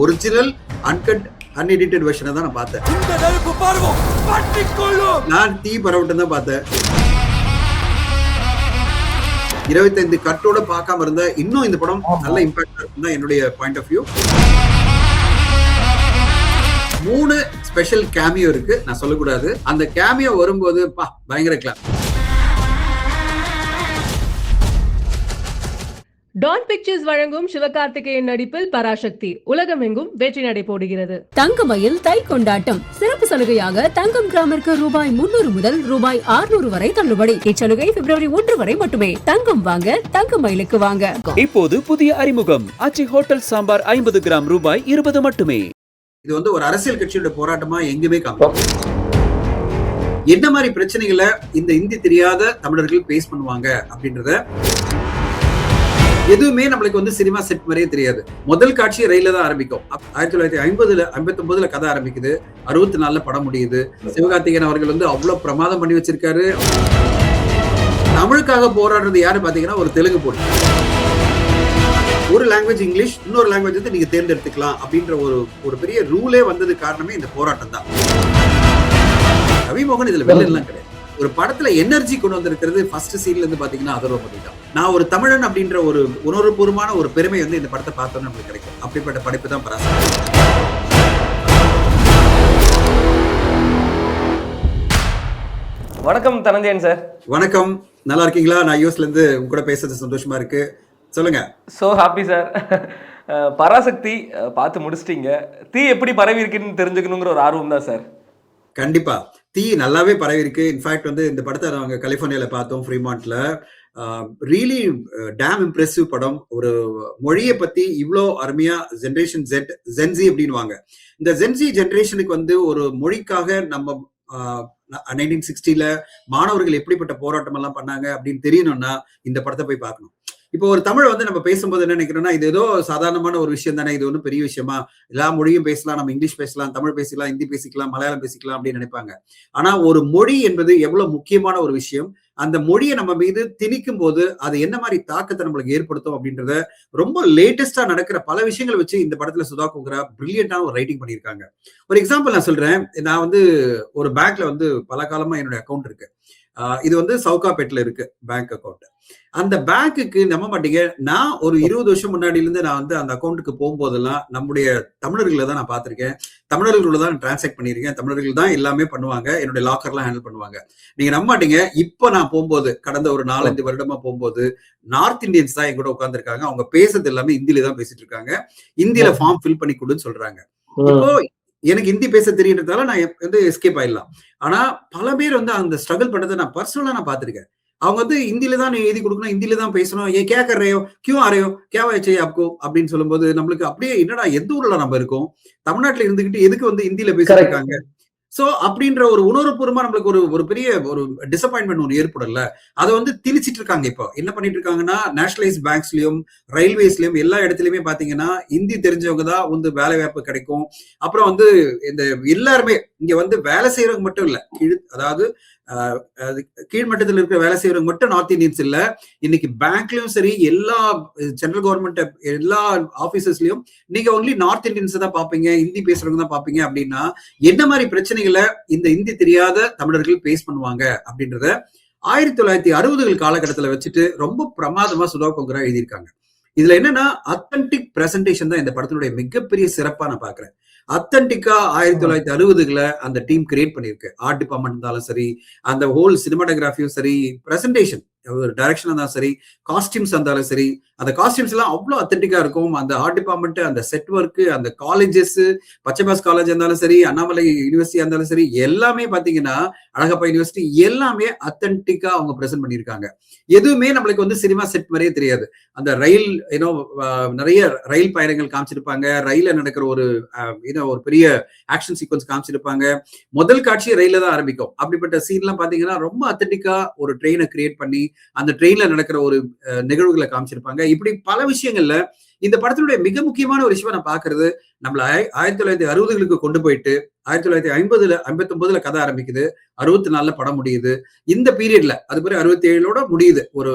Original uncut unedited வெர்ஷனை தான் நான் பார்த்தேன். நான் தீ பரவட்டம் தான் பார்த்தேன். 25 கட்டோட பார்க்காம இருந்த இன்னும் இந்த படம் நல்ல இம்பாக்ட் இருக்கும் தான் என்னுடைய point of view. 3 special cameo இருக்கு, நான் சொல்லக்கூடாது. அந்த கேமியோ வரும்போது பயங்கர கிளாப். டான் பிக்சர்ஸ் வழங்கும் சிவகார்த்திகேயன் நடிப்பில் பராசக்தி உலகமெங்கும் வெற்றி நடை போடுகிறது. தங்கமயில் தை கொண்டாட்டம் சிறப்பு சலுகையாக தங்கம் கிராமிற்கு ரூபாய் 300 முதல் ரூபாய் 600 வரை தள்ளுபடி. இச்சலுகை பிப்ரவரி 1 வரை மட்டுமே. தங்கம் வாங்க தங்கமயிலுக்கு வாங்க. இப்போது புதிய அறிமுகம் ஆச்சி ஹோட்டல் சாம்பார் 50 கிராம் ரூபாய் 20 மட்டுமே. இது வந்து ஒரு அரசியல் கட்சியோட போராட்டமா எங்குமே காமிக்கும். என்ன மாதிரி பிரச்சனைகளை இந்த இந்தி தெரியாத தமிழர்கள் பேஸ் பண்ணுவாங்க அப்படின்றத எதுவுமே நம்மளுக்கு வந்து சினிமா செட் மாதிரியே தெரியாது. முதல் காட்சி ரயில தான் ஆரம்பிக்கும். 1959 கதை ஆரம்பிக்குது. 64 படம் முடியுது. சிவகார்த்திகேயன் அவர்கள் வந்து அவ்வளவு பிரமாதம் பண்ணி வச்சிருக்காரு. தமிழுக்காக போராடுறது யாரு பாத்தீங்கன்னா ஒரு தெலுங்கு போட்டி. ஒரு லாங்குவேஜ் இங்கிலீஷ், இன்னொரு லாங்குவேஜ் வந்து நீங்க தேர்ந்தெடுத்துக்கலாம் அப்படின்ற ஒரு பெரிய ரூலே வந்தது காரணமே இந்த போராட்டம் தான். ரவிமோகன் இதுல வெளிலாம் கிடையாது. ஒரு படத்துல எனர்ஜி கொண்டு வந்திருக்கிறது ஃபர்ஸ்ட் சீன்ல இருந்து பாத்தீங்கன்னா அதர்வ பத்தி தான். நான் ஒரு தமிழன் அப்படின்ற ஒரு உணர்வுபூர்வமான ஒரு பெருமை வந்து இந்த படத்தை பார்த்தோன்னு நமக்கு கிடைக்கும். அப்படிப்பட்ட படைப்பு தான் பராசக்தி. வணக்கம் தனஞ்சயன் சார். வணக்கம், நல்லா இருக்கீங்களா? நான் யூஎஸ்ல இருந்து உங்க கூட பேசுறது சந்தோஷமா இருக்கு. சொல்லுங்க. So happy sir. பராசக்தி பார்த்து முடிச்சிட்டீங்க. தீ எப்படி பரவி இருக்குன்னு தெரிஞ்சுக்கணுங்கிற ஒரு ஆர்வம் தான் சார். கண்டிப்பா தீ நல்லாவே பரவி இருக்கு. இன்ஃபேக்ட் வந்து இந்த படத்தை நாங்க கலிபோர்னியால பார்த்தோம், ஃப்ரீமான்ட்ல. ரியலி டேம் இம்ப்ரெசிவ் படம். ஒரு மொழியை பத்தி இவ்வளோ அருமையா ஜென்ரேஷன் ஜென்சி அப்படின்வாங்க. இந்த ஜென்சி ஜென்ரேஷனுக்கு வந்து ஒரு மொழிக்காக நம்ம 1960ல மாணவர்கள் எப்படிப்பட்ட போராட்டம் எல்லாம் பண்ணாங்க அப்படின்னு தெரியணும்னா இந்த படத்தை போய் பார்க்கணும். இப்போ ஒரு தமிழ் வந்து நம்ம பேசும்போது என்ன நினைக்கிறோம்னா, இது ஏதோ சாதாரணமான ஒரு விஷயம் தானே, இது ஒன்றும் பெரிய விஷயமா, எல்லா மொழியும் பேசலாம், நம்ம இங்கிலீஷ் பேசலாம், தமிழ் பேசிக்கலாம், ஹிந்தி பேசிக்கலாம், மலையாளம் பேசிக்கலாம் அப்படின்னு நினைப்பாங்க. ஆனா ஒரு மொழி என்பது எவ்வளவு முக்கியமான ஒரு விஷயம். அந்த மொழியை நம்ம மீது திணிக்கும் போது அது என்ன மாதிரி தாக்கத்தை நம்மளுக்கு ஏற்படுத்தும் அப்படின்றத ரொம்ப லேட்டஸ்டா நடக்கிற பல விஷயங்களை வச்சு இந்த படத்துல சுதா கோங்கரா பிரில்லியண்டான ஒரு ரைட்டிங் பண்ணியிருக்காங்க. ஒரு எக்ஸாம்பிள் நான் சொல்றேன். நான் வந்து ஒரு பேங்க்ல வந்து பல காலமா என்னுடைய அக்கௌண்ட் இருக்கு. இது வந்து சவுகாப்பேட்ல இருக்கு பேங்க் அக்கௌண்ட். அந்த பேங்க்குக்கு நம்ப மாட்டீங்க, நான் ஒரு 20 வருஷம் முன்னாடில இருந்து நான் வந்து அந்த அக்கௌண்ட்டுக்கு போகும்போதெல்லாம் நம்முடைய தமிழர்களை தான் நான் பார்த்திருக்கேன். தமிழர்களோட தான் டிரான்சாக்ட் பண்ணியிருக்கேன். தமிழர்கள் தான் எல்லாமே பண்ணுவாங்க. என்னுடைய லாக்கர்லாம் ஹேண்டில் பண்ணுவாங்க. நீங்க நம்ப மாட்டீங்க, இப்ப நான் போகும்போது கடந்த ஒரு 4-5 வருடமா போகும்போது நார்த் இந்தியன்ஸ் தான் எங்கூட உட்கார்ந்துருக்காங்க. அவங்க பேசுறது எல்லாமே ஹிந்தியில தான் பேசிட்டு இருக்காங்க. ஹிந்தியில ஃபார்ம் ஃபில் பண்ணி கொடுன்னு சொல்றாங்க. இப்போ எனக்கு ஹிந்தி பேச தெரியுன்றதால நான் வந்து எஸ்கேப் ஆயிடலாம். ஆனா பல பேர் வந்து அந்த ஸ்ட்ரகிள் பண்றதை நான் பர்சனலா நான் பார்த்திருக்கேன். அவங்க வந்து ஹிந்தியில தான் எழுதி கொடுக்கணும், ஹிந்தியில தான் பேசணும். ஏன் கே கர் ரேயோ கியூ ஆ ரேயோ கேவா चाहिए आपको அப்படின்னு சொல்லும்போது நம்மளுக்கு அப்படியே என்னடா எந்த ஊர்ல நம்ம இருக்கோம், தமிழ்நாட்டுல இருந்துகிட்டு எதுக்கு வந்து ஹிந்தியில பேசிட்டு இருக்காங்க. சோ அப்படின்ற ஒரு உணர்வுபூர்வமா நம்மளுக்கு ஒரு பெரிய ஒரு டிசப்பாயின்மெண்ட் ஒன்று ஏற்படல. அதை வந்து திணிச்சிட்டு இருக்காங்க. இப்போ என்ன பண்ணிட்டு இருக்காங்கன்னா, நேஷனலைஸ் பேங்க்ஸ்லயும் ரயில்வேஸ்லயும் எல்லா இடத்துலயுமே பாத்தீங்கன்னா ஹிந்தி தெரிஞ்சவங்க தான் வந்து வேலை வாய்ப்பு கிடைக்கும். அப்புறம் வந்து இந்த எல்லாருமே இங்க வந்து வேலை செய்யறவங்க மட்டும் இல்ல, அதாவது கீழ்மட்டத்தில் இருக்கிற வேலை செய்யறவங்க மட்டும் நார்த் இந்தியன்ஸ் இல்ல. இன்னைக்கு பேங்க்லயும் சரி, எல்லா சென்ட்ரல் கவர்மெண்ட் எல்லா ஆபீசஸ்லயும் நீங்க ஒன்லி நார்த் இந்தியன்ஸ் தான் பாப்பீங்க, ஹிந்தி பேசுறவங்க தான் பாப்பீங்க. அப்படின்னா என்ன மாதிரி பிரச்சனைகளை இந்த ஹிந்தி தெரியாத தமிழர்கள் பேஸ் பண்ணுவாங்க அப்படின்றத 1960கள் காலகட்டத்துல வச்சுட்டு ரொம்ப பிரமாதமா சுதா கோங்கரா எழுதியிருக்காங்க. இதுல என்னன்னா அத்தன்டிக் பிரசன்டேஷன் தான் இந்த படத்தினுடைய மிகப்பெரிய சிறப்பா நான் பாக்குறேன். அத்தன்டிக்கா 1960களை அந்த டீம் கிரியேட் பண்ணிருக்கு. ஆர்ட் டிபார்ட்மெண்ட் இருந்தாலும் சரி, அந்த ஹோல் சினிமாட்டோகிராஃபியும் சரி, பிரசன்டேஷன் டைரக்ஷன் இருந்தாலும் சரி, காஸ்டியூம்ஸ் இருந்தாலும் சரி, அந்த காஸ்டியூம்ஸ் எல்லாம் அவ்வளவு அத்தன்டிக்கா இருக்கும். அந்த ஆர்ட் டிபார்ட்மெண்ட், அந்த செட் ஒர்க், அந்த காலேஜஸ், பச்சைபாஸ் காலேஜ் இருந்தாலும் சரி, அண்ணாமலை யூனிவர்சிட்டி இருந்தாலும் சரி, எல்லாமே பாத்தீங்கன்னா அழகப்பா யூனிவர்சிட்டி எல்லாமே அத்தன்டிக்கா அவங்க பிரசன்ட் பண்ணியிருக்காங்க. எதுவுமே நம்மளுக்கு வந்து சினிமா செட் மாதிரியே தெரியாது. அந்த ரயில் நிறைய ரயில் பயணங்கள் காமிச்சிருப்பாங்க. ரயில நடக்கிற ஒரு பெரிய ஆக்ஷன் சீக்வன்ஸ் காமிச்சிருப்பாங்க. முதல் காட்சி ரயில தான் ஆரம்பிக்கும். அப்படிப்பட்ட சீன் எல்லாம் பாத்தீங்கன்னா ரொம்ப அத்தன்டிக்கா ஒரு ட்ரெயினை கிரியேட் பண்ணி அந்த ட்ரெயின்ல நடக்கிற ஒரு நிகழ்வுகளை காமிச்சிருப்பாங்க. இப்படி பல விஷயங்கள்ல இந்த படத்தினுடைய மிக முக்கியமான ஒரு விஷயம் நான் பாக்குறது, நம்மள 1960களுக்கு கொண்டு போயிட்டு 1959ல கதை ஆரம்பிக்குது, 64ல படம் முடியுது. இந்த பீரியட்ல அது பிறகு 67ஓட முடியுது, ஒரு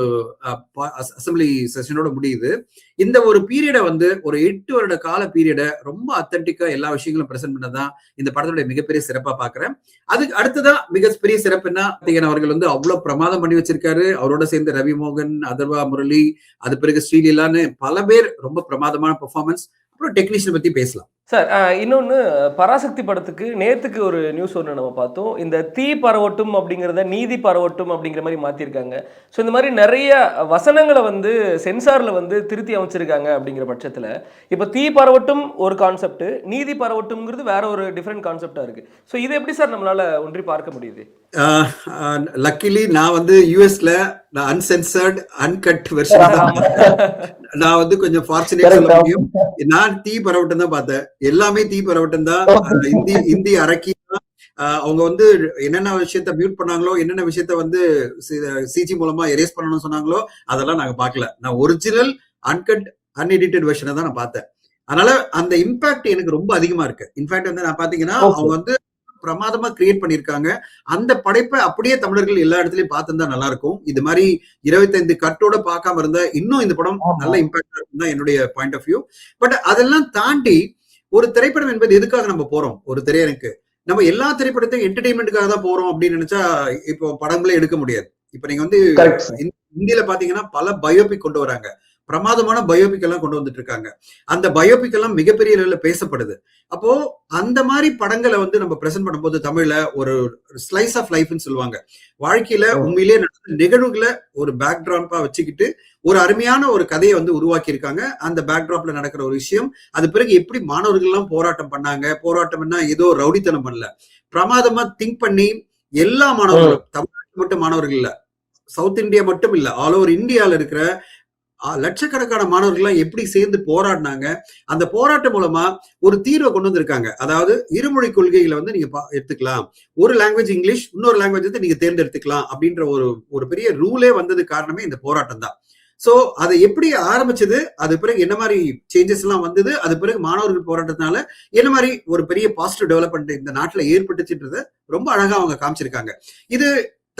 அசம்பிளி செஷனோட முடியுது. இந்த ஒரு பீரியட வந்து ஒரு 8 வருட கால பீரியட ரொம்ப அத்தன்டிக்கா எல்லா விஷயங்களும் பிரசன்ட் பண்ணதான் இந்த படத்துடைய மிகப்பெரிய சிறப்பா பாக்குறேன். அதுக்கு அடுத்ததான் மிகப்பெரிய சிறப்பு என்ன, கார்த்திகேயன் அவர்கள் வந்து அவ்வளவு பிரமாதம் பண்ணி வச்சிருக்காரு. அவரோட சேர்ந்து ரவி மோகன், அதர்வா முரளி, அது பிறகு ஸ்ரீலீலான்னு பல பேர் ரொம்ப பிரமாதமான பெர்ஃபார்மன்ஸ். அப்புறம் டெக்னீஷியன் பத்தி பேசலாம் சார். இன்னொன்று, பராசக்தி படத்துக்கு நேற்றுக்கு ஒரு நியூஸ் ஒன்று நம்ம பார்த்தோம். இந்த தீ பரவட்டும் அப்படிங்கிறத நீதி பரவட்டும் அப்படிங்கிற மாதிரி மாற்றிருக்காங்க. ஸோ இந்த மாதிரி நிறைய வசனங்களை வந்து சென்சாரில் வந்து திருத்தி அமைச்சிருக்காங்க. அப்படிங்கிற பட்சத்தில் இப்போ தீ பரவட்டும் ஒரு கான்செப்ட், நீதி பரவட்டும்ங்கிறது வேற ஒரு டிஃப்ரெண்ட் கான்செப்டாக இருக்குது. ஸோ இதை எப்படி சார் நம்மளால் ஒன்றி பார்க்க முடியுது? லக்கிலி நான் வந்து யூஎஸ்ல அன்சென்சர்ட் அன்கட் வெர்ஷன் நான் வந்து கொஞ்சம் ஃபார்ச்சுனேட் சொல்ல முடியும். நான் தீ பரவட்டம் தான் பார்த்தேன். எல்லாமே தீ பரவட்டம் தான். இந்தி அரக்கி அவங்க வந்து என்னென்ன விஷயத்த மியூட் பண்ணாங்களோ, என்னென்ன விஷயத்த வந்து சிஜி மூலமா எரேஸ் பண்ணணும்னு சொன்னாங்களோ அதெல்லாம் நாங்க பார்க்கல. நான் ஒரிஜினல் அன்கட் அன்எடிட்டட் வெர்ஷனை தான் நான் பார்த்தேன். அதனால அந்த இம்பாக்ட் எனக்கு ரொம்ப அதிகமா இருக்கு. இன்ஃபேக்ட் வந்து நான் பாத்தீங்கன்னா அவங்க வந்து பிரமாதமா கிரியேட் பண்ணிருக்காங்க. அந்த படைப்பை அப்படியே தமிழர்கள் எல்லா இடத்துலயும் பார்த்துருந்தா நல்லா இருக்கும். இது மாதிரி 25 கட்டோட பார்க்காம இருந்தா இன்னும் இந்த படம் நல்ல இம்பாக்டா இருக்கும் தான் என்னுடைய பாயிண்ட் ஆஃப் வியூ. பட் அதெல்லாம் தாண்டி ஒரு திரைப்படம் என்பது எதுக்காக நம்ம போறோம்? ஒரு திரையரங்குக்கு நம்ம எல்லா திரைப்படத்தையும் என்டர்டெயின்மெண்ட்டுக்காக தான் போறோம் அப்படின்னு நினைச்சா இப்போ படங்களே எடுக்க முடியாது. இப்ப நீங்க வந்து இந்தியில பாத்தீங்கன்னா பல பயோபிக் கொண்டு வராங்க. பிரமாதமான பயோபிக் எல்லாம் கொண்டு வந்துட்டு இருக்காங்க. அந்த பயோபிக் எல்லாம் மிகப்பெரிய லெவல்ல பேசப்படுது. அப்போ அந்த மாதிரி படங்களை வந்து நம்ம பிரசன்ட் பண்ணும்போது தமிழ்ல ஒரு ஸ்லைஸ் ஆஃப் லைஃப்னு சொல்லுவாங்க. வாழ்க்கையில உண்மையிலேயே நடந்த நிகழ்வுகளை ஒரு பேக்ட்ராப்பா வச்சுக்கிட்டு ஒரு அருமையான ஒரு கதையை வந்து உருவாக்கி இருக்காங்க. அந்த பேக்ட்ராப்ல நடக்கிற ஒரு விஷயம், அது பிறகு எப்படி மாணவர்கள் எல்லாம் போராட்டம் பண்ணாங்க. போராட்டம்னா ஏதோ ரவுடித்தனம் பண்ணல, பிரமாதமா திங்க் பண்ணி எல்லா மாணவர்களும், தமிழ்நாட்டு மட்டும் மாணவர்கள் இல்ல, சவுத் இந்தியா மட்டும் இல்ல, ஆல் ஓவர் இந்தியால இருக்கிற லட்சக்கணக்கான மாணவர்கள் எப்படி சேர்ந்து போராடினாங்க. அந்த போராட்டம் மூலமா ஒரு தீர்வை கொண்டு வந்திருக்காங்க. அதாவது இருமொழி கொள்கைகளை வந்து நீங்க எடுத்துக்கலாம், ஒரு லாங்குவேஜ் இங்கிலீஷ், இன்னொரு லாங்குவேஜ் வந்து நீங்க தேர்ந்தெடுத்துக்கலாம் அப்படின்ற ஒரு பெரிய ரூலே வந்தது காரணமே இந்த போராட்டம் தான். சோ அதை எப்படி ஆரம்பிச்சது, அது பிறகு என்ன மாதிரி சேஞ்சஸ் எல்லாம் வந்தது, அது பிறகு மாணவர்கள் போராட்டத்தினால என்ன மாதிரி ஒரு பெரிய பாசிட்டிவ் டெவலப்மெண்ட் இந்த நாட்டுல ஏற்பட்டுச்சுன்றத ரொம்ப அழகா அவங்க காமிச்சிருக்காங்க. இது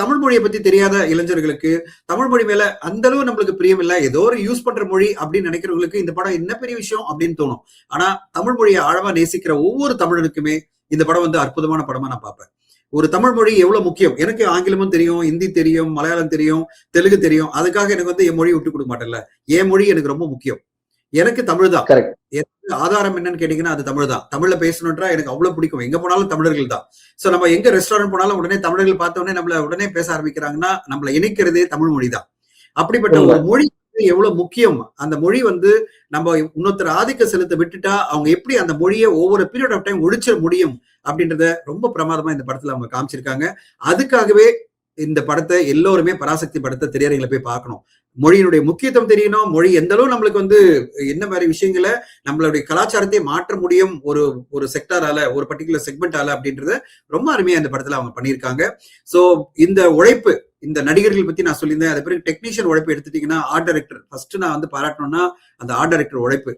தமிழ் மொழியை பத்தி தெரியாத இளைஞர்களுக்கு, தமிழ் மொழி மேல அந்த அளவு நம்மளுக்கு பிரியம் இல்ல, ஏதோ ஒரு யூஸ் பண்ற மொழி அப்படின்னு நினைக்கிறவங்களுக்கு இந்த படம் என்ன பெரிய விஷயம் அப்படின்னு தோணும். ஆனா தமிழ் மொழியை ஆழமா நேசிக்கிற ஒவ்வொரு தமிழனுக்குமே இந்த படம் வந்து அற்புதமான படமா நான் பார்ப்பேன். ஒரு தமிழ் மொழி எவ்வளவு முக்கியம். எனக்கு ஆங்கிலமும் தெரியும், ஹிந்தி தெரியும், மலையாளம் தெரியும், தெலுங்கு தெரியும். அதுக்காக எனக்கு வந்து என் மொழியை விட்டு கொடுக்க மாட்டேன்ல. என் மொழி எனக்கு ரொம்ப முக்கியம். எனக்கு தமிழ் தான். ஆதாரம் என்னன்னு கேட்டீங்கன்னா அது தமிழ் தான். தமிழ்ல பேசணும்ன்றா எனக்கு அவ்வளவு பிடிக்கும். எங்க போனாலும் தமிழர்கள் தான். சோ நம்ம எங்க ரெஸ்டாரண்ட் போனாலும் உடனே தமிழர்கள் பார்த்த உடனே நம்மள உடனே பேச ஆரம்பிக்கிறாங்கன்னா நம்மள இணைக்கிறதே தமிழ் மொழி தான். அப்படிப்பட்ட ஒரு மொழி எவ்வளவு முக்கியம். அந்த மொழி வந்து நம்ம இன்னொருத்தர் ஆதிக்க செலுத்த விட்டுட்டா அவங்க எப்படி அந்த மொழியை ஒவ்வொரு பீரியட் ஆஃப் டைம் ஒழிச்சிட முடியும் அப்படின்றத ரொம்ப பிரமாதமா இந்த படத்துல அவங்க காமிச்சிருக்காங்க. அதுக்காகவே இந்த படத்தை எல்லோருமே, பராசக்தி படத்தை திரையரங்குல போய் பார்க்கணும். மொழியினுடைய முக்கியத்துவம் தெரியணும். மொழி எந்த அளவு நம்மளுக்கு வந்து என்ன மாதிரி விஷயங்களை நம்மளுடைய கலாச்சாரத்தை மாற்ற முடியும் ஒரு செக்டாரால, ஒரு பர்டிகுலர் செக்மெண்டால அப்படின்றத ரொம்ப அருமையா இந்த படத்துல அவங்க பண்ணியிருக்காங்க. சோ இந்த உழைப்பு, இந்த நடிகர்கள் பத்தி நான் சொல்லியிருந்தேன். அது பிறகு டெக்னீஷியன் உழைப்பு எடுத்துட்டீங்கன்னா ஆர்ட் டைரக்டர் ஃபர்ஸ்ட் நான் வந்து பாராட்டணும்னா அந்த ஆர்ட் டைரக்டர் உழைப்பு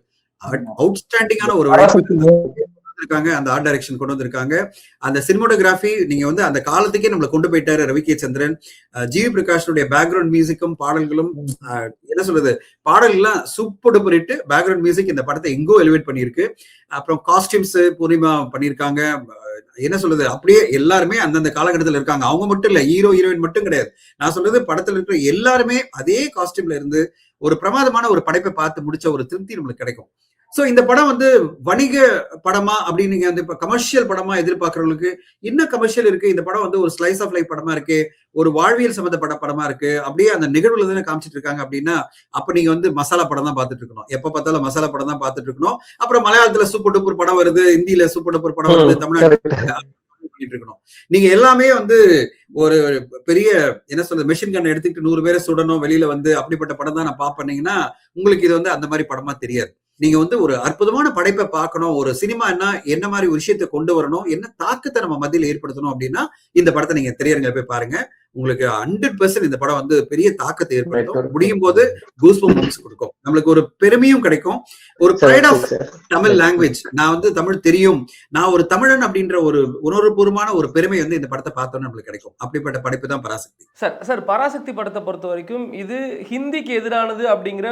அவுட்ஸ்டாண்டிங்கான ஒரு உழைப்பு இருக்காங்க. அந்த ஆர்ட் டைரக்ஷன் கொண்டு வந்திருக்காங்க. அந்த சினிமோட்டோகிராஃபி நீங்க வந்து அந்த காலத்துக்கே நம்மளை கொண்டு போயிட்டாரு ரவி கே சந்திரன். ஜிவி பிரகாஷனுடைய பேக்ரவுண்ட் மியூசிக்கும் பாடல்களும் என்ன சொல்றது, பாடல்கள்லாம் super duper hit. Background music இந்த படத்தை எங்கோ எலிவேட் பண்ணிருக்கு. அப்புறம் காஸ்டியூம்ஸ் பூர்ணிமா பண்ணிருக்காங்க. என்ன சொல்றது, அப்படியே எல்லாருமே அந்தந்த காலகட்டத்தில் இருக்காங்க. அவங்க மட்டும் இல்ல, ஹீரோ ஹீரோயின் மட்டும் கிடையாது. நான் சொல்றது படத்துல இருக்கிற எல்லாருமே அதே காஸ்டியூம்ல இருந்து ஒரு பிரமாதமான ஒரு படைப்பை பார்த்து முடிச்ச ஒரு திருப்தி நம்மளுக்கு கிடைக்கும். சோ இந்த படம் வந்து வணிக படமா அப்படின்னு நீங்க வந்து இப்ப கமர்ஷியல் படமா எதிர்பார்க்கறவங்களுக்கு என்ன கமர்ஷியல் இருக்கு, இந்த படம் வந்து ஒரு ஸ்லைஸ் ஆஃப் லைஃப் படமா இருக்கு, ஒரு வாழ்வியல் சம்பந்தப்பட்ட படமா இருக்கு, அப்படியே அந்த நிகழ்வுல தானே காமிச்சிட்டு இருக்காங்க அப்படின்னா அப்ப நீங்க வந்து மசாலா படம் தான் பார்த்துட்டு இருக்கணும். எப்ப பார்த்தாலும் மசாலா படம் தான் பார்த்துட்டு இருக்கணும். அப்புறம் மலையாளத்துல சூப்பர் டூப்பர் படம் வருது, ஹிந்தியில சூப்பர் டூப்பர் படம் வருது, தமிழ்நாட்டுல இருக்கணும். நீங்க எல்லாமே வந்து ஒரு பெரிய என்ன சொல்றது, மெஷின் கன் எடுத்துக்கிட்டு 100 பேரை சுடணும் வெளியில வந்து அப்படிப்பட்ட படம் தான் நான் பாப்பீங்கன்னா உங்களுக்கு இது வந்து அந்த மாதிரி படமா தெரியாது. நீங்க வந்து ஒரு அற்புதமான படைப்பை பார்க்கணும். ஒரு சினிமா என்ன மாதிரி ஒரு விஷயத்தை கொண்டு வரணும், என்ன தாக்கத்தை நம்ம மத்தியில ஏற்படுத்தணும் அப்படின்னா இந்த படத்தை நீங்க திரையரங்குல போய் பாருங்க. உங்களுக்கு 100% இந்த படம் வந்து பெரிய தாக்கத்தை ஏற்படுத்தும். முடியும் போது கூஸ்பம்ப்ஸ் கொடுக்கும். நம்மளுக்கு ஒரு பெருமையும் கிடைக்கும், ஒரு ப்ரைட் ஆஃப் தமிழ் லாங்குவேஜ். நான் வந்து தமிழ் தெரியும், நான் ஒரு தமிழன் அப்படின்ற ஒரு உணர்வுபூர்வமான ஒரு பெருமை வந்து இந்த படத்தை பார்த்தோன்னு நம்மளுக்கு கிடைக்கும். அப்படிப்பட்ட படைப்பு தான் பராசக்தி. சார் பராசக்தி படத்தை பொறுத்த வரைக்கும் இது ஹிந்திக்கு எதிரானது அப்படிங்கிற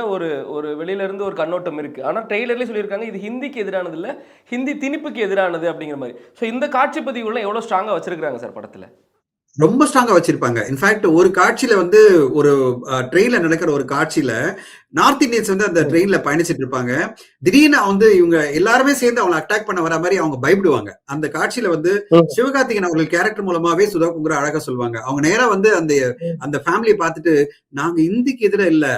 ஒரு வெளியில இருந்து ஒரு கண்ணோட்டம் இருக்கு. ஆனா ட்ரெய்லர்லயே சொல்லியிருக்காங்க இது ஹிந்திக்கு எதிரானது இல்ல, ஹிந்தி திணிப்புக்கு எதிரானது அப்படிங்கிற மாதிரி. ஸோ இந்த காட்சி பதிவுலாம் எவ்வளவு ஸ்ட்ராங்கா வச்சிருக்காங்க சார் படத்துல? ரொம்ப ஸ்ட்ராங்கா வச்சிருப்பாங்க. இன்ஃபேக்ட் ஒரு காட்சியில வந்து ஒரு ட்ரெயின்ல நடக்கிற ஒரு காட்சியில நார்த் இந்தியன்ஸ் வந்து அந்த ட்ரெயின்ல பயணிச்சிட்டு இருப்பாங்க. திடீர்னு வந்து இவங்க எல்லாருமே சேர்ந்து அவங்களை அட்டாக் பண்ண வர மாதிரி அவங்க பயப்படுவாங்க. அந்த காட்சியில வந்து சிவகார்த்திகேயன் அவர்கள் கேரக்டர் மூலமாவே சுதா குங்குரா அழகா சொல்லுவாங்க. அவங்க நேரா வந்து அந்த ஃபேமிலியை பார்த்துட்டு, நாங்க இந்திக்கு எதிர இல்ல,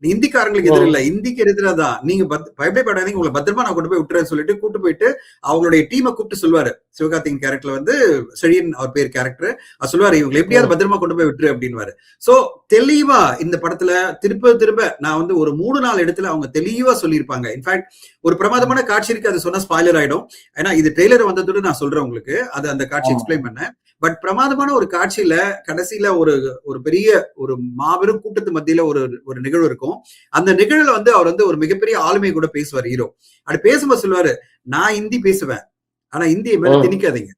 இந்திக்காரங்களுக்கு எதிர இல்ல, இந்திக்கு எதிராதான், நீங்க பயப்படாதீங்க, உங்களை பத்திரமா நான் கொண்டு போய் விட்டுறேன்னு சொல்லிட்டு கூட்டு போயிட்டு அவங்களுடைய டீமை கூப்பிட்டு சொல்லுவாரு. சிவகார்த்திகேயன் கேரக்டர்ல வந்து செழியன் அவர் பேர் கேரக்டர் சொல்லுவாரு, இவங்களை எப்படியாவது பத்திரமா கொண்டு போய் விட்டுரு அப்படின்னுவாரு. சோ தெளிவா இந்த படத்துல திரும்ப நான் வந்து ஒரு 3-4 இடத்துல அவங்க தெளிவா சொல்லியிருப்பாங்க. இன்ஃபேக்ட் ஒரு பிரமாதமான காட்சி இருக்கு, அது சொன்னா ஸ்பாய்லர் ஆயிடும். ஏன்னா இது ட்ரெய்லர் வந்ததோடு நான் சொல்றேன் உங்களுக்கு, அது அந்த காட்சி எக்ஸ்பிளைன் பண்ணேன். பட் பிரமாதமான ஒரு காட்சியில கடைசியில ஒரு பெரிய ஒரு மாபெரும் கூட்டத்து மத்தியில ஒரு நிகழ்வு இருக்கும். அந்த நிகழ்வுல வந்து அவர் வந்து ஒரு மிகப்பெரிய ஆளுமை கூட பேசுவார் ஹீரோ. அப்படி பேசும்போது சொல்லுவாரு, நான் ஹிந்தி பேசுவேன், ஆனா இந்தியை மேல திணிக்காதீங்க,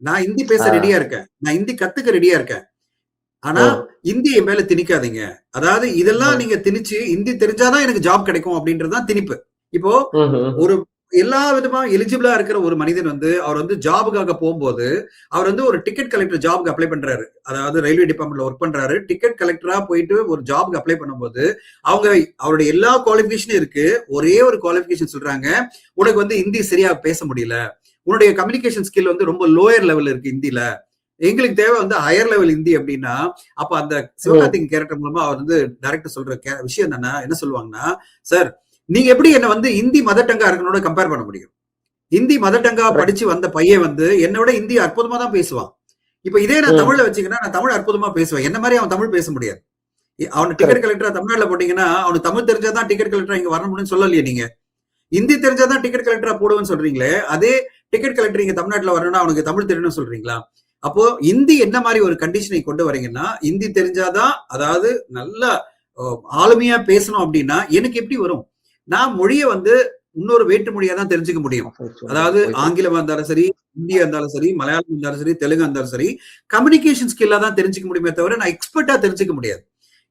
நான் ஹிந்தி பேச ரெடியா இருக்கேன், நான் ஹிந்தி கத்துக்க ரெடியா இருக்கேன், ஆனா இந்தியை மேல திணிக்காதீங்க. அதாவது இதெல்லாம் நீங்க திணிச்சு ஹிந்தி தெரிஞ்சாதான் எனக்கு ஜாப் கிடைக்கும் அப்படின்றதுதான் திணிப்பு. இப்போ ஒரு எல்லா விதமா எலிஜிபிளா இருக்கிற ஒரு மனிதன் வந்து அவர் வந்து ஜாபுக்காக போகும்போது அவர் வந்து ஒரு டிக்கெட் கலெக்டர் ஜாபுக்கு அப்ளை பண்றாரு, அதாவது ரயில்வே டிபார்ட்மெண்ட்ல ஒர்க் பண்றாரு. டிக்கெட் கலெக்டரா போயிட்டு ஒரு ஜாபுக்கு அப்ளை பண்ணும்போது அவருடைய எல்லா குவாலிபிகேஷனும் இருக்கு, ஒரே ஒரு குவாலிபிகேஷன் சொல்றாங்க, உனக்கு வந்து ஹிந்தி சரியா பேச முடியல, உன்னுடைய கம்யூனிகேஷன் ஸ்கில் வந்து ரொம்ப லோயர் லெவல் இருக்கு ஹிந்தில, எங்களுக்கு தேவை வந்து ஹையர் லெவல் ஹிந்தி அப்படின்னா. அப்ப அந்த சிவகார்த்திகேயன் கேரக்டர் மூலமா அவர் வந்து டைரக்டர் சொல்ற விஷயம் என்ன சொல்லுவாங்கன்னா, சார் நீங்க எப்படி என்ன வந்து ஹிந்தி மதர் டங்கா இருக்கனோட கம்பேர் பண்ண முடியும்? ஹிந்தி மதர் டங்கா படிச்சு வந்த பையன் வந்து என்னோட ஹிந்தி அற்புதமா தான் பேசுவான். இப்ப இதே நான் தமிழ்ல வச்சுக்கினா நான் தமிழ் அற்புதமா பேசுவேன், என்ன மாதிரி அவன் தமிழ் பேச முடியாது. அவன் டிக்கெட் கலெக்டரா தமிழ்நாட்டுல போட்டீங்கன்னா அவனுக்கு தமிழ் தெரிஞ்சாதான் டிக்கெட் கலெக்டரா இங்க வர முடியும்னு சொல்லலையே நீங்க. ஹிந்தி தெரிஞ்சாதான் டிக்கெட் கலெக்டரா போடுவேன்னு சொல்றீங்களே, அதே டிக்கெட் கலெக்டர் இங்க தமிழ்நாட்டுல வரணும்னா அவனுக்கு தமிழ் தெரியணும்னு சொல்றீங்களா? அப்போ ஹிந்தி என்ன மாதிரி ஒரு கண்டிஷனை கொண்டு வரீங்கன்னா, ஹிந்தி தெரிஞ்சாதான், அதாவது நல்லா ஆளுமையா பேசணும் அப்படின்னா எனக்கு எப்படி வரும்? நான் மொழியை வந்து இன்னொரு வேற்று மொழியா தான் தெரிஞ்சுக்க முடியும். அதாவது ஆங்கிலம் இருந்தாலும் சரி, ஹிந்தியா இருந்தாலும் சரி, மலையாளம் இருந்தாலும் சரி, தெலுங்கு இருந்தாலும் சரி, கம்யூனிகேஷன் ஸ்கில்லா தான் தெரிஞ்சுக்க முடியுமே தவிர நான் எக்ஸ்பர்ட்டா தெரிஞ்சுக்க முடியாது.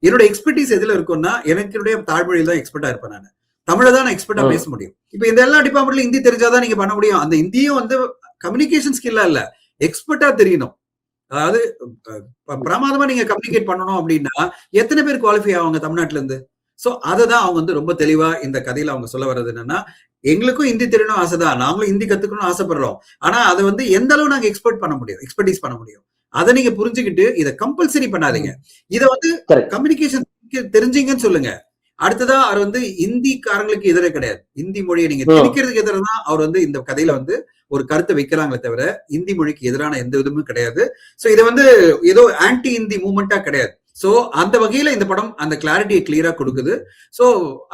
என்னோட எக்ஸ்பர்டீஸ் எதுல இருக்கும்னா, எனக்கு தாழ்மொழியில் தான் எக்ஸ்பர்ட்டா இருப்பேன். நான் தமிழை தான் நான் எக்ஸ்பர்ட்டா பேச முடியும். இப்ப இந்த எல்லா டிபார்ட்மெண்ட்ல ஹிந்தி தெரிஞ்சாதான் நீங்க பண்ண முடியும். அந்த ஹிந்தியும் வந்து கம்யூனிகேஷன் ஸ்கில்லா இல்ல, எக்ஸ்பர்ட்டா தெரியணும். அதாவது பிரமாதமா நீங்க கம்யூனிகேட் பண்ணணும் அப்படின்னா எத்தனை பேர் குவாலிஃபை ஆவாங்க தமிழ்நாட்டுல இருந்து? சோ அததான் அவங்க வந்து ரொம்ப தெளிவா இந்த கதையில அவங்க சொல்ல வர்றது என்னன்னா, எங்களுக்கும் ஹிந்தி தெரியணும் ஆசைதான், நாங்களும் ஹிந்தி கத்துக்கணும்னு ஆசைப்படுறோம், ஆனா அதை வந்து எந்த அளவு நாங்க எக்ஸ்பர்டீஸ் பண்ண முடியும், அதை நீங்க புரிஞ்சுக்கிட்டு இதை கம்பல்சரி பண்ணாதீங்க. இதை வந்து கம்யூனிகேஷன் தெரிஞ்சீங்கன்னு சொல்லுங்க. அடுத்ததா அவர் வந்து இந்திக்காரங்களுக்கு எதிரே கிடையாது, இந்தி மொழியை நீங்க திணிக்கிறதுக்கு எதிராக அவர் வந்து இந்த கதையில வந்து ஒரு கருத்தை வைக்கிறாங்களே தவிர இந்தி மொழிக்கு எதிரான எந்த விதமும் கிடையாது. சோ இது வந்து ஏதோ ஆன்டி இந்தி மூவ்மெண்டா கிடையாது. சோ அந்த வகையில இந்த படம் அந்த கிளாரிட்டியை கிளியரா கொடுக்குது. சோ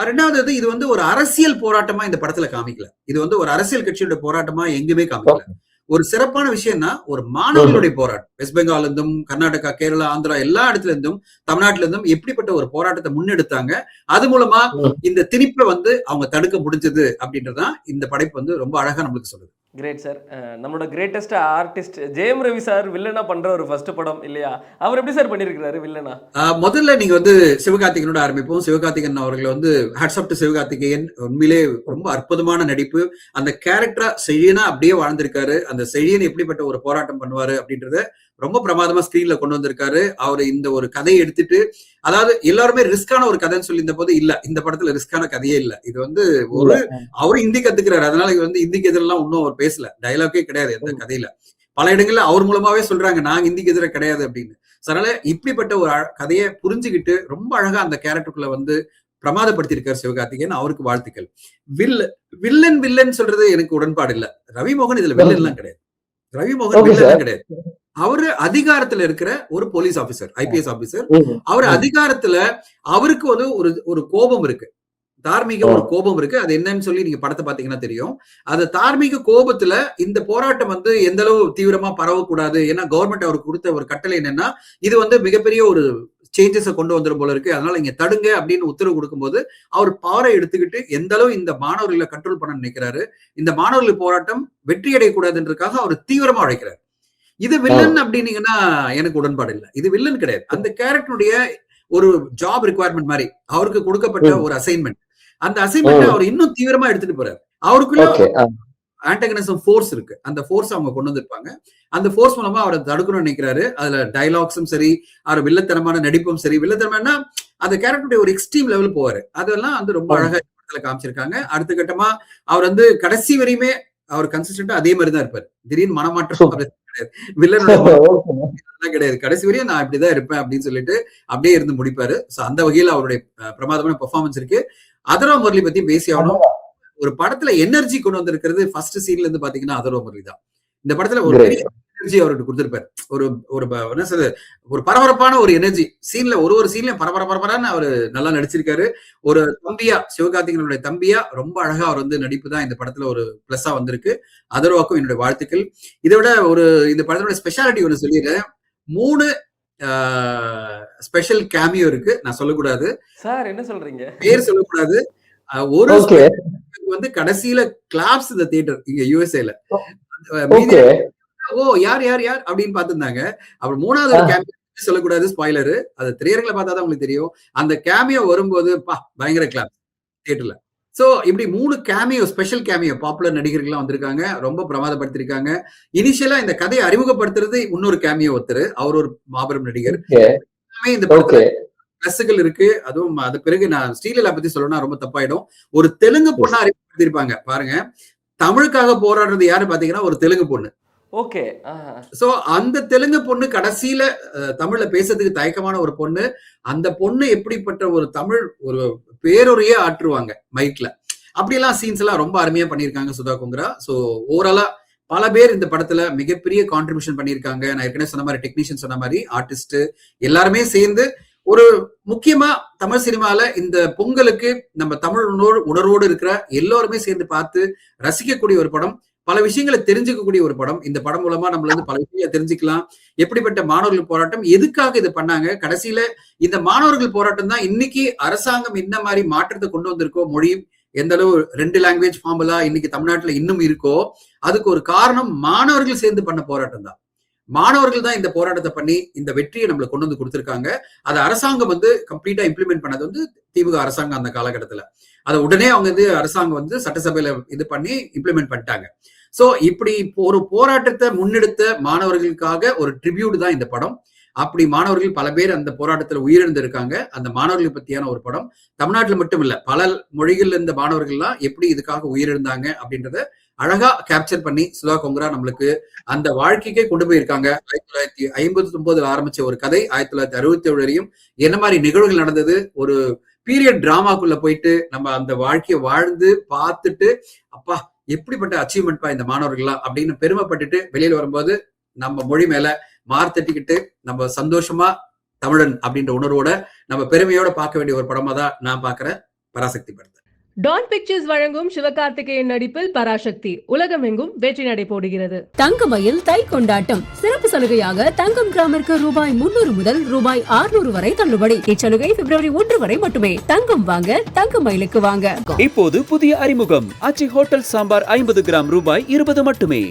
ரெண்டாவது இது வந்து ஒரு அரசியல் போராட்டமா இந்த படத்துல காமிக்கல, இது வந்து ஒரு அரசியல் கட்சியோட போராட்டமா எங்குமே காமிக்கல. ஒரு சிறப்பான விஷயம்னா ஒரு மாணவர்களுடைய போராட்டம், வெஸ்ட் பெங்கால் இருந்தும் கர்நாடகா, கேரளா, ஆந்திரா எல்லா இடத்துல இருந்தும் தமிழ்நாட்டுல இருந்தும் எப்படிப்பட்ட ஒரு போராட்டத்தை முன்னெடுத்தாங்க, அது மூலமா இந்த திணிப்பை வந்து அவங்க தடுக்க முடிஞ்சது அப்படின்றதான் இந்த படைப்பு வந்து ரொம்ப அழகா நம்மளுக்கு சொல்லுது. Great sir. நம்மளோட greatest artist Jayam Ravi sir வில்லனா பண்ற ஒரு ஃபர்ஸ்ட் படம் இல்லையா? அவர் எப்படி சார் பண்ணிருக்காரு வில்லனா? முதல்ல நீங்க வந்து சிவகார்த்திகேயனோட ஆரம்பிப்போம். சிவகார்த்திகேயன் அவர்கள் வந்து ஹேட்ஸ் ஆஃப் டு சிவகார்த்திகேயன், உண்மையிலே ரொம்ப அற்புதமான நடிப்பு. அந்த கேரக்டரா செழியனா அப்படியே வாழ்ந்திருக்காரு. அந்த செழியன் எப்படிப்பட்ட ஒரு போராட்டம் பண்ணுவாரு அப்படின்றத ரொம்ப பிரமாதமா ஸ்கிரீன்ல கொண்டு வந்திருக்காரு. அவரு இந்த ஒரு கதையை எடுத்துட்டு, அதாவது எல்லாருமே ரிஸ்கான ஒரு கதைன்னு சொல்லி இந்த போது இல்ல, இந்த படத்துல ரிஸ்கான கதையே இல்ல. இது வந்து அவரு ஹிந்தி கத்துக்கிறாரு, அதனால இது வந்து ஹிந்திக்கு எதிரெல்லாம் ஒன்னும் அவர் பேசல, டயலாக்கே கிடையாது எந்த கதையில. பல இடங்கள்ல அவர் மூலமாவே சொல்றாங்க நாங்க ஹிந்திக்கு எதிர கிடையாது அப்படின்னு. அதனால இப்படிப்பட்ட ஒரு கதையை புரிஞ்சுக்கிட்டு ரொம்ப அழகா அந்த கேரக்டருக்குள்ள வந்து பிரமாதப்படுத்தியிருக்காரு சிவகார்த்திகேயன், அவருக்கு வாழ்த்துக்கள். வில்லன் சொல்றது எனக்கு உடன்பாடு இல்ல. ரவிமோகன் இதுல வில்லன் எல்லாம் கிடையாது, ரவிமோகன் வில்லன் கிடையாது. அவரு அதிகாரத்துல இருக்கிற ஒரு போலீஸ் ஆபீசர், ஐபிஎஸ் ஆபீசர். அவர் அதிகாரத்துல அவருக்கு வந்து ஒரு கோபம் இருக்கு. தார்மீக ஒரு கோபம் இருக்கு. அது என்னன்னு சொல்லி நீங்க படத்தை பாத்தீங்கன்னா தெரியும். அந்த தார்மீக கோபத்துல இந்த போராட்டம் வந்து எந்த அளவு தீவிரமா பரவக்கூடாது. ஏன்னா கவர்மெண்ட் அவருக்கு கொடுத்த ஒரு கட்டளை என்னன்னா, இது வந்து மிகப்பெரிய ஒரு சேஞ்சஸ கொண்டு வந்துரும் போல இருக்கு. அதனால இங்க தடுங்க அப்படின்னு உத்தரவு கொடுக்கும்போது, அவர் பவரை எடுத்துக்கிட்டு எந்த அளவு இந்த மாணவர்களை கண்ட்ரோல் பண்ண நினைக்கிறாரு. இந்த மாணவர்கள் போராட்டம் வெற்றி அடையக்கூடாதுன்றதுக்காக அவர் தீவிரமா உழைக்கிறார். இது வில்லன் அப்படின்னீங்கன்னா எனக்கு உடன்பாடு இல்ல. இது வில்லன் கிடையாது. அந்த கேரக்டருடைய ஒரு ஜாப் ரிக்வயர்மெண்ட் மாதிரி அவருக்கு கொடுக்கப்பட்ட ஒரு அசைன்மெண்ட். அந்த அசைன்மெண்ட் அவர் இன்னும் தீவிரமா எடுத்துட்டு போறாரு. அவருக்குள்ள ஆன்டகனிசம் ஃபோர்ஸ் இருக்கு. அந்த ஃபோர்ஸ் அவங்க கொண்டு வந்திருப்பாங்க. அந்த ஃபோர்ஸ் மூலமா அவரை தடுக்கணும்னு நினைக்கிறாரு. அதுல டயலாக்ஸும் சரி, அவர் வில்லத்தனமான நடிப்பும் சரி, வில்லத்தனம்னா அந்த கேரக்டருடைய ஒரு எக்ஸ்ட்ரீம் லெவல் போவாரு. அதெல்லாம் வந்து ரொம்ப அழகா காமிச்சிருக்காங்க. அடுத்த கட்டமா அவர் வந்து கடைசி வரையுமே அவர் கன்சிஸ்டன்டா அதே மாதிரி தான் இருப்பாரு. திடீர்னு மனமாற்றம் கிடையாது. வில்லனோட கிடையாது. கடைசி வரையும் நான் இப்படிதான் இருப்பேன் அப்படின்னு சொல்லிட்டு அப்படியே இருந்து முடிப்பாரு. சோ அந்த வகையில அவருடைய பிரமாதமான பெர்ஃபார்மன்ஸ் இருக்கு. அதர்வா முரளி பத்தி பேசி ஆகணும். ஒரு படத்துல எனர்ஜி கொண்டு வந்திருக்கிறது ஃபர்ஸ்ட் சீன்ல இருந்து பாத்தீங்கன்னா அதர்வா முரளி தான். இந்த படத்துல ஒரு பெரிய எனர்ஜி அவருக்கு கொடுத்திருப்பாரு. ஒரு ஒரு என்ன சொல்றது, ஒரு பரபரப்பான ஒரு எனர்ஜி சீன்ல ஒரு சீன்லயும் பரபரப்பான அவரு நல்லா நடிச்சிருக்காரு. ஒரு தம்பியா, சிவகார்த்திகேயனுடைய தம்பியா ரொம்ப அழகா அவர் வந்து நடிப்பு தான் இந்த படத்துல ஒரு பிளஸ்ஸா வந்திருக்கு. அதர்வாக்கும் என்னுடைய வாழ்த்துக்கள். இதை விட இந்த படத்தோட ஸ்பெஷாலிட்டி ஒன்று சொல்லிடுறேன். 3 ஸ்பெஷல் கேமியோ இருக்கு. நான் சொல்லக்கூடாது சார், என்ன சொல்றீங்க? பேர் சொல்லக்கூடாது. ஒரு வந்து கடைசியில கிளாப்ஸ் இந்த தியேட்டர் இங்க யுஎஸ்ஏல. ஓ யார் யார் யார் அப்படின்னு பாத்துருந்தாங்க. அப்புறம் 3வது ஒரு கேமியோ சொல்லக்கூடாது, ஸ்பாயிலரு. அது திரையரங்குல பார்த்தாதான் உங்களுக்கு தெரியும். அந்த கேமியோ வரும்போது பயங்கர கிளாப் தியேட்டர்ல. சோ இப்படி 3 கேமியோ, ஸ்பெஷல் கேமியோ பாப்புலர் நடிகர்கள்லாம் வந்திருக்காங்க. ரொம்ப பிரமாதப்படுத்திருக்காங்க. இனிஷியலா இந்த கதையை அறிமுகப்படுத்துறது இன்னொரு கேமியோ ஒருத்தர். அவர் ஒரு மாபெரும் நடிகர். இந்த படத்துல பிளஸ்கள் இருக்கு. அதுவும் அது பிறகு நான் ஸ்ரீலீலா பத்தி சொல்லணும்னா ரொம்ப தப்பாயிடும். ஒரு தெலுங்கு பொண்ணா அறிமுகப்படுத்திருப்பாங்க பாருங்க. தமிழுக்காக போராடுறது யாரு பாத்தீங்கன்னா ஒரு தெலுங்கு பொண்ணு. ஓகே. சோ அந்த தெலுங்கு பொண்ணு கடைசியில தமிழ்ல பேசுறதுக்கு தயக்கமான ஒரு பொண்ணு. அந்த பொண்ணு எப்படிப்பட்ட ஒரு தமிழ் ஒரு பேரொரையே ஆற்றுவாங்க மைக்ல. அப்படியெல்லாம் சீன்ஸ் எல்லாம் ரொம்ப அருமையா பண்ணியிருக்காங்க சுதா கொங்கரா. சோ ஓவராலா பல பேர் இந்த படத்துல மிகப்பெரிய கான்ட்ரிபியூஷன் பண்ணியிருக்காங்க. நான் ஏற்கனவே சொன்ன மாதிரி டெக்னீஷியன் சொன்ன மாதிரி ஆர்டிஸ்ட் எல்லாருமே சேர்ந்து ஒரு முக்கியமா தமிழ் சினிமால இந்த பொங்கலுக்கு நம்ம தமிழ் உணர்வோடு இருக்கிற எல்லாருமே சேர்ந்து பார்த்து ரசிக்கக்கூடிய ஒரு படம். பல விஷயங்களை தெரிஞ்சுக்கக்கூடிய ஒரு படம். இந்த படம் மூலமா நம்மள வந்து பல விஷயங்களை தெரிஞ்சுக்கலாம். எப்படிப்பட்ட மாணவர்கள் போராட்டம், எதுக்காக இது பண்ணாங்க, கடைசியில இந்த மாணவர்கள் போராட்டம் தான் இன்னைக்கு அரசாங்கம் என்ன மாதிரி மாற்றத்தை கொண்டு வந்திருக்கோ, மொழி எந்த அளவு 2 லாங்குவேஜ் ஃபார்முலா இன்னைக்கு தமிழ்நாட்டுல இன்னும் இருக்கோ, அதுக்கு ஒரு காரணம் மாணவர்கள் சேர்ந்து பண்ண போராட்டம் தான். மாணவர்கள் தான் இந்த போராட்டத்தை பண்ணி இந்த வெற்றியை நம்மள கொண்டு வந்து கொடுத்திருக்காங்க. அதை அரசாங்கம் வந்து கம்ப்ளீட்டா இம்ப்ளிமெண்ட் பண்ணது வந்து திமுக அரசாங்கம் அந்த காலகட்டத்துல. அதை உடனே அவங்க வந்து அரசாங்கம் வந்து சட்டசபையில இது பண்ணி இம்ப்ளிமெண்ட் பண்ணிட்டாங்க. சோ இப்படி ஒரு போராட்டத்தை முன்னெடுத்த மாணவர்களுக்காக ஒரு ட்ரிபியூட் தான் இந்த படம். அப்படி மாணவர்கள் பல பேர் அந்த போராட்டத்துல உயிரிழந்திருக்காங்க. அந்த மாணவர்களை பத்தியான ஒரு படம். தமிழ்நாட்டுல மட்டும் இல்ல, பல மொழிகள்ல இருந்த மாணவர்கள்லாம் எப்படி இதுக்காக உயிரிழந்தாங்க அப்படின்றத அழகா கேப்சர் பண்ணி சுதா கொங்கரா நம்மளுக்கு அந்த வாழ்க்கைக்கே கொண்டு போயிருக்காங்க. 1959 ஆரம்பிச்ச ஒரு கதை 1967 வரையும் என்ன மாதிரி நிகழ்வுகள் நடந்தது, ஒரு பீரியட் டிராமாக்குள்ள போயிட்டு நம்ம அந்த வாழ்க்கையை வாழ்ந்து பார்த்துட்டு அப்பா எப்படிப்பட்ட அச்சீவ்மெண்ட்பா இந்த மாணவர்கள்லாம் அப்படின்னு பெருமைப்பட்டுட்டு வெளியில வரும்போது நம்ம மொழி மேல மார்த்தட்டிக்கிட்டு நம்ம சந்தோஷமா தமிழன் அப்படின்ற உணர்வோட நம்ம பெருமையோட பார்க்க வேண்டிய ஒரு படமா தான் நான் பாக்குறேன் பராசக்தி படத்தை. டான் பிக்சர்ஸ் வழங்கும் சிவகார்த்திகேயன் நடிப்பில் பராசக்தி உலகமெங்கும் வெற்றி நடை போடுகிறது. தங்கமயில் தை கொண்டாட்டம் சிறப்பு சலுகையாக தங்கம் கிராமிற்கு ரூபாய் 300 முதல் ரூபாய் 600 வரை தள்ளுபடி. இச்சலுகை பிப்ரவரி 1 வரை மட்டுமே. தங்கம் வாங்க தங்கமயிலுக்கு வாங்க. இப்போது புதிய அறிமுகம் ஆச்சி ஹோட்டல் சாம்பார் 50 கிராம் ரூபாய் 20 மட்டுமே.